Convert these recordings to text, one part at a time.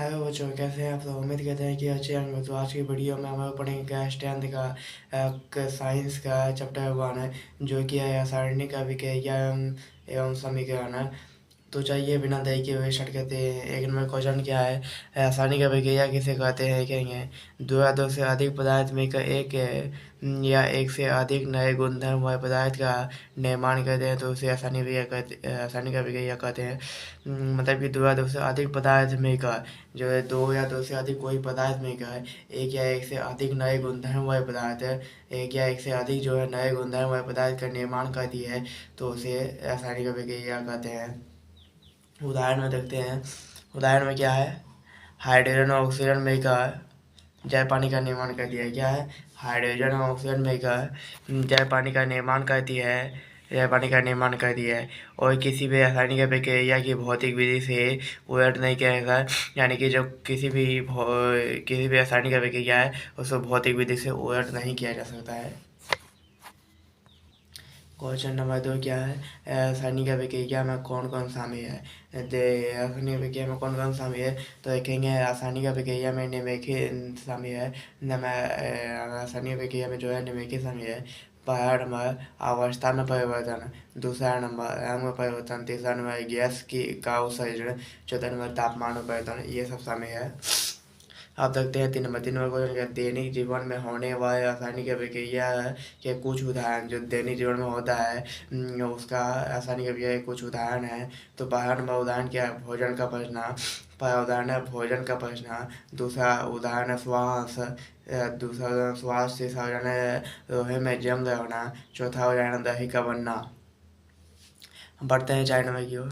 Hello बच्चों, कैसे हैं आप लोग। उम्मीद करते हैं कि अच्छे होंगे। तो आज की वीडियो में हम लोग पढ़ेंगे स्टैंड का साइंस का चैप्टर 1 है, जो कि है रासायनिक अभिक्रिया एवं समीकरण है। तो चलिए बिना देरी के हुए स्टार्ट करते हैं। एक नंबर क्वेश्चन क्या है, रासायनिक अभिक्रिया किसे कहते हैं, कहेंगे दो या दो से अधिक पदार्थ मिलकर एक या एक से अधिक नए गुणधर्म वाले पदार्थ का निर्माण करते हैं, तो उसे रासायनिक अभिक्रिया कहते हैं। मतलब कि दो या दो से अधिक पदार्थ मिलकर, जो है दो या दो से अधिक कोई पदार्थ मिलकर एक या एक से अधिक नए गुणधर्म वाले पदार्थ, एक या एक से अधिक जो है नए गुणधर्म वाले पदार्थ का निर्माण करती है, तो उसे रासायनिक अभिक्रिया कहते हैं। उदाहरण में देखते हैं। उदाहरण में क्या है, हाइड्रोजन और ऑक्सीजन मिलकर जल पानी का निर्माण करती है। क्या है, हाइड्रोजन और ऑक्सीजन मिलकर जल पानी का निर्माण करती है। जल पानी का निर्माण करती है और किसी भी रासायनिक अभिक्रिया की भौतिक विधि से उलट नहीं किया जाता। यानी कि जो किसी भी रासायनिक अभिक्रिया है उसको भौतिक विधि से उलट नहीं किया जा सकता है। क्वेश्चन नंबर 2 क्या है, रासायनिक अभिक्रिया में कौन कौन शामिल है। रासायनिक अभिक्रिया में कौन कौन शामिल है, तो देखेंगे रासायनिक अभिक्रिया में निम्नलिखित शामिल है। रासायनिक अभिक्रिया में जो है निम्नलिखित शामिल है। पहला नंबर अवस्था में परिवर्तन, दूसरा नंबर रंग में परिवर्तन, तीसरा नंबर गैस का उत्सर्जन, चौथा नंबर तापमान में परिवर्तन, ये सब शामिल है। आप देखते हैं 3 नंबर क्वेश्चन क्या, दैनिक जीवन में होने वाले रासायनिक अभिक्रिया के कुछ उदाहरण। जो दैनिक जीवन में होता है उसका रासायनिक अभिक्रिया के कुछ उदाहरण है। तो पहला नंबर उदाहरण क्या है, भोजन का पचना। पहला उदाहरण है भोजन का पचना। दूसरा उदाहरण है श्वास। दूसरा उदाहरण श्वास से सावधान है लोहे में जंग होना। चौथा उदाहरण दही का बनना। बढ़ते हैं 4 नंबर की ओर।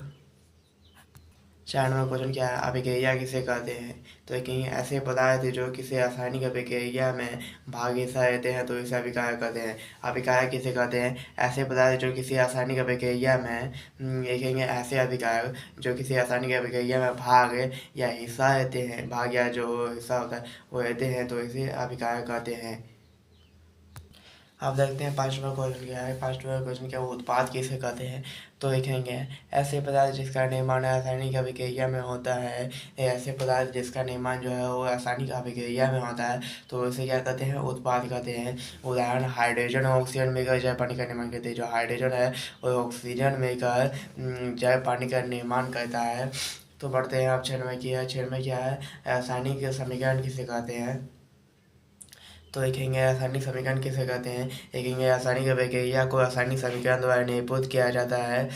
4 नंबर क्वेश्चन क्या है, अभिक्रिया किसे कहते हैं। तो कहीं ऐसे पदार्थ जो किसी रासायनिक अभिक्रिया में भाग हिस्सा लेते हैं, तो इसे अभिक्रिया कहते हैं। अभिक्रिया किसे कहते हैं, ऐसे पदार्थ जो किसी रासायनिक अभिक्रिया में देखेंगे ऐसे अभिक्रिया जो किसी रासायनिक अभिक्रिया में भाग या हिस्सा लेते हैं, भाग या जो हिस्सा होता है वो लेते हैं, तो इसे अभिक्रिया कहते हैं। अब देखते हैं 5वां क्वेश्चन क्या है। 5वां क्वेश्चन क्या, वो उत्पाद किसे कहते हैं। तो देखेंगे ऐसे पदार्थ जिसका निर्माण रासायनिक अभिक्रिया में होता है, ऐसे पदार्थ जिसका निर्माण जो है वो रासायनिक अभिक्रिया में होता है, तो उसे क्या कहते हैं, उत्पाद कहते हैं। उदाहरण हाइड्रोजन और ऑक्सीजन मिलकर जल पानी का निर्माण करते हैं। जो हाइड्रोजन है और ऑक्सीजन मिलकर जल पानी का निर्माण करता है। तो बढ़ते हैं अब 6 में किया है। 6 में क्या है, रासायनिक समीकरण किसे कहते हैं। तो देखेंगे रासायनिक समीकरण किसे कहते हैं। देखेंगे रासायनिक अभिक्रिया को रासायनिक समीकरण द्वारा निरूपित किया जाता है।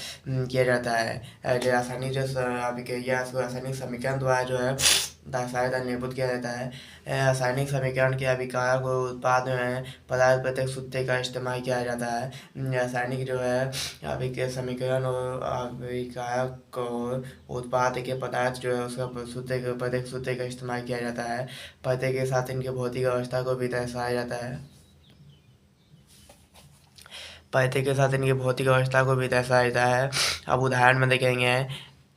जो रासायनिक जो अभिक्रिया उसको रासायनिक समीकरण द्वारा जो है सहायता निरूपित किया जाता है। रासायनिक समीकरण के अभिक्रिया को उत्पाद में पदार्थ प्रत्येक सूत्र का इस्तेमाल किया जाता है। रासायनिक जो है अभिक्रिया समीकरण और अभिक्रिया को उत्पाद के पदार्थ जो है उसका प्रत्येक सूत्र का इस्तेमाल किया जाता है। पते के साथ इनके भौतिक अवस्था को भी दर्शाया जाता है। पते के साथ इनकी भौतिक अवस्था को भी दर्शाया जाता है। अब उदाहरण में देखेंगे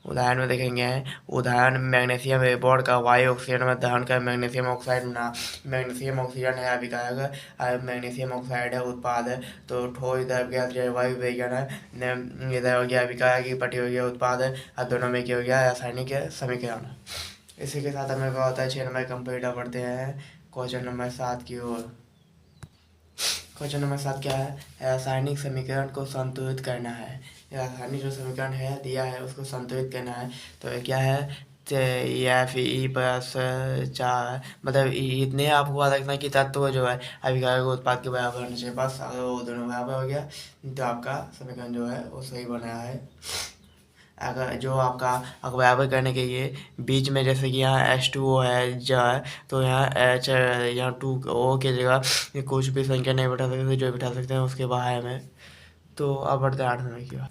उदाहरण मैग्नीशियम बोर्ड का वायु ऑक्सीजन में दहन कर मैग्नीशियम ऑक्साइड बना। मैग्नीशियम ऑक्सीजन है अभिकारक, मैग्नीशियम ऑक्साइड है उत्पाद है। तो ठोस द्रव गैस जलवायु विज्ञान है, इधर हो गया अभिकारक की पट्टी हो गया उत्पाद है, और दोनों में क्या हो गया रासायनिक समीकरण। इसी के साथ हमें क्या होता है 6 नंबर कंप्लीट पढ़ते हैं क्वेश्चन नंबर 7 की ओर। क्वेश्चन नंबर 7 क्या है, रासायनिक समीकरण को संतुलित करना है। रासायनिक जो समीकरण है दिया है उसको संतुलित करना है। तो ये क्या है, एफ ई प्लस 4, मतलब इतने आपको याद रखना कि तत्व जो है अभिकारक उत्पाद के बराबर होना चाहिए। बस अगर वो दोनों बराबर हो गया तो आपका समीकरण जो है वो सही बना है। अगर जो आपका अगर बराबर करने के लिए बीच में जैसे कि यहाँ H2O है जो है, तो यहाँ H यहाँ 2O की जगह कुछ भी संख्या नहीं बैठा सकते, जो बिठा सकते हैं उसके बाहर में। तो अब बढ़ते हैं 8 नंबर की बात।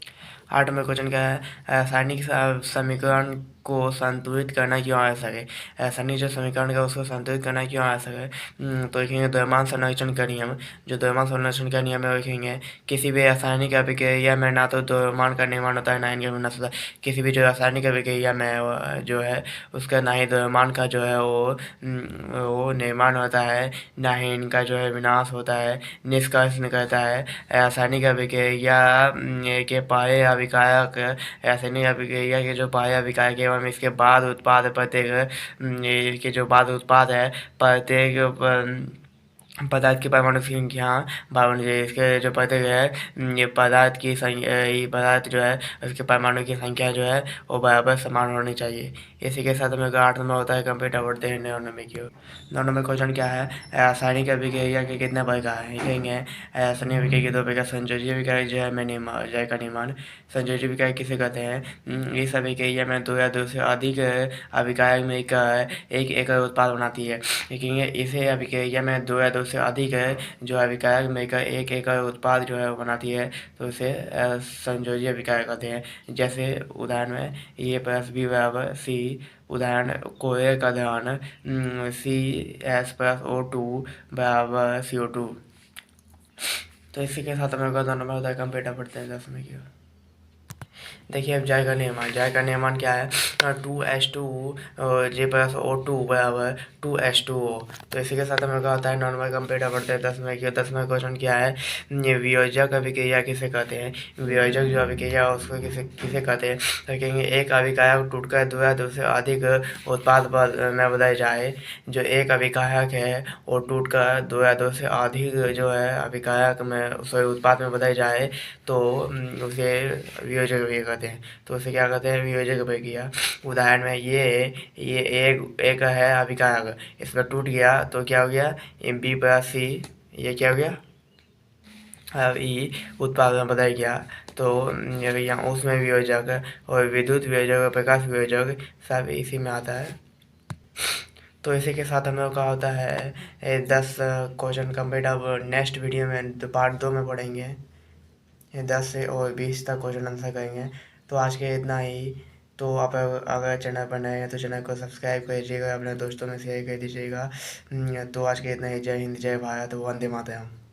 8 नंबर क्वेश्चन क्या है, रासायनिक समीकरण को संतुलित करना क्यों आवश्यक है। रासायनिक जो समीकरण का उसको संतुलित करना क्यों आवश्यक है। तो देखेंगे द्रव्यमान संरक्षण का नियम। जो द्रव्यमान संरक्षण का नियम है देखेंगे किसी भी रासायनिक अभिक्रिया में ना तो द्रव्यमान का निर्माण होता है ना इनका विनाश होता है। किसी भी जो रासायनिक अभिक्रिया में जो है उसका ना ही द्रव्यमान का जो है वो निर्माण होता है, ना ही इनका जो है विनाश होता है। निष्कर्ष निकलता है रासायनिक अभिक्रिया के पहले अभिकायक ऐसे नहीं अभिक्रिया के जो बाह्य अभिकायक एवं इसके बाद उत्पाद प्रत्येक इसके जो बाद उत्पाद है प्रत्येक पदार्थ की परमाणु संख्या 52 है। इसके जो प्रत्येक है ये पदार्थ की संख्या, ये पदार्थ जो है उसके परमाणु की संख्या जो है वो बराबर समान होनी चाहिए। इसी के साथ मेरे को 8 नंबर होता है कंप्लीट। बढ़ते हैं 9 नंबर की ओर। 9 नंबर क्वेश्चन क्या है, रासायनिक अभिक्रिया के कितने प्रकार हैं, कहेंगे रासायनिक अभिक्रिया के 2 प्रकार, संयोजी अभिक्रिया जो है में जय का निर्माण। संयोजी अभिक्रिया किसे कहते हैं, इस अभिक्रिया में 2 या 2 से अधिक अभिकारक में एक उत्पाद बनाती है। लेकिन इसे अभिक्रिया में 2 या 2 से अधिक जो अभिकारक मिलकर एक उत्पाद जो है वो बनाती है, तो उसे संयोजी अभिक्रिया कहते हैं। जैसे उदाहरण में ए प्लस बी बराबर सी, उदाहरण कोयले का दहन CH+O2 बराबर CO2। तो इसी के साथ मेरे को 2 नंबर होता है कंप्लीट। पढ़ते हैं 10 में की। देखिए अब जय का नियमन क्या है, 2H2 J+O2 बराबर 2H2O। तो इसी के साथ मेरे को आता है नॉर्मल कंप्लीट। बढ़ते हैं 10 में की। 10 में क्वेश्चन क्या है, ये वियोजक अभिक्रिया किसे कहते हैं, वियोजक जो अभिक्रिया उसको किसे कहते हैं, तो कहेंगे एक अभिकारक टूटकर 2 या 2 से अधिक उत्पाद में बदल जाए। जो एक अभिकारक है वो टूटकर 2 या 2 से अधिक जो है अभिकारक में उत्पाद में बदल जाए तो उसे वियोजक अभिक्रिया कहते हैं। तो उसे क्या कहते हैं, वियोजक अभिक्रिया। उदाहरण में ये एक है अभिकारक, इसमें टूट गया तो क्या हो गया, B+C, ये क्या हो गया, अब ई उत्पाद में बदल गया। तो यहाँ उसमें वियोजक और विद्युत वियोजक और प्रकाश वियोजक सब इसी में आता है। तो इसी के साथ हम लोग का होता है 10 क्वेश्चन कंप्लीट। अब नेक्स्ट वीडियो में पार्ट 2 में पढ़ेंगे 10 से और 20 तक क्वेश्चन आंसर करेंगे। तो आज के इतना ही। तो आप अगर चैनल पर नए हैं तो चैनल को सब्सक्राइब कीजिएगा, अपने दोस्तों में शेयर कर दीजिएगा। तो आज के इतना ही। जय हिंद, जय भारत, वंदे मातरम।